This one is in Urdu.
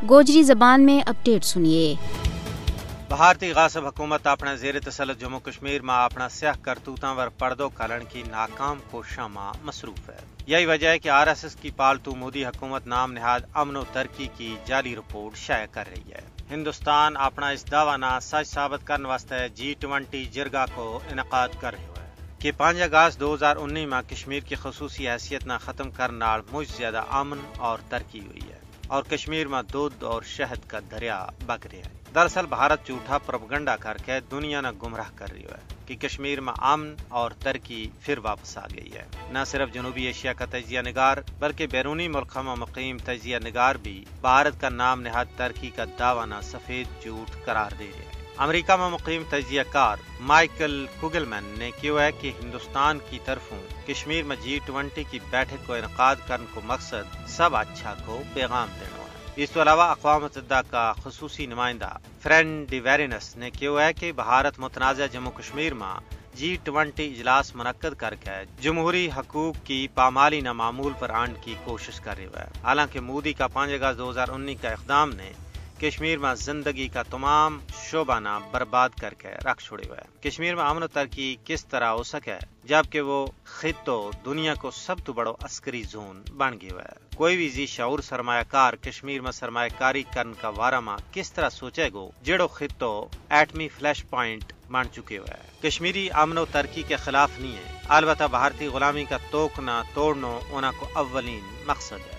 گوجری زبان میں اپڈیٹ سنیے۔ بھارتی غاصب حکومت اپنا زیر تسلط جموں کشمیر میں اپنا سیاہ کرتوتاں ور پردو کھلن کی ناکام کوششاں میں مصروف ہے۔ یہی وجہ ہے کہ RSS کی پالتو مودی حکومت نام نہاد امن و ترقی کی جعلی رپورٹ شائع کر رہی ہے۔ ہندوستان اپنا اس دعویٰ نہ سچ ثابت کرنے واسطے G20 جرگہ کو انعقاد کر رہا ہے کہ 5 اگست 2019 میں کشمیر کی خصوصی حیثیت نہ ختم کرنے مجھ زیادہ امن اور ترقی ہوئی ہے اور کشمیر میں دودھ اور شہد کا دریا بگ رہا ہے۔ دراصل بھارت جھوٹا پروپیگنڈا کر کے دنیا نہ گمراہ کر رہی ہے کہ کشمیر میں امن اور ترقی پھر واپس آ گئی ہے۔ نہ صرف جنوبی ایشیا کا تجزیہ نگار بلکہ بیرونی ملکوں میں مقیم تجزیہ نگار بھی بھارت کا نام نہاد ترقی کا دعویٰ نہ سفید جھوٹ قرار دے رہے ہیں۔ امریکہ میں مقیم تجزیہ کار مائیکل کوگلمین نے کیوں ہے کہ ہندوستان کی طرفوں کشمیر میں G20 کی بیٹھک کو انعقاد کرنے کو مقصد سب اچھا کو پیغام دینا ہے۔ اس کے علاوہ اقوام متحدہ کا خصوصی نمائندہ فرینڈ ڈی ویرینس نے کیوں ہے کہ بھارت متنازع جموں کشمیر میں G20 اجلاس منعقد کر کے جمہوری حقوق کی پامالی نہ معمول پر آننے کی کوشش کر رہا ہے۔ حالانکہ مودی کا 5 اگست 2019 کا اقدام نے کشمیر میں زندگی کا تمام شعبہ نہ برباد کر کے رکھ چھوڑے ہوئے۔ کشمیر میں امن و ترقی کس طرح ہو سکے جبکہ وہ خطوں دنیا کو سب تو بڑو عسکری زون بن گیا ہے۔ کوئی بھی ذی شعور سرمایہ کار کشمیر میں سرمایہ کاری کرنے کا وارہ میں کس طرح سوچے گو جڑو خطوں ایٹمی فلیش پوائنٹ بن چکے ہوئے ہے۔ کشمیری امن و ترقی کے خلاف نہیں ہے، البتہ بھارتی غلامی کا توڑنا انہوں کو اولین مقصد ہے۔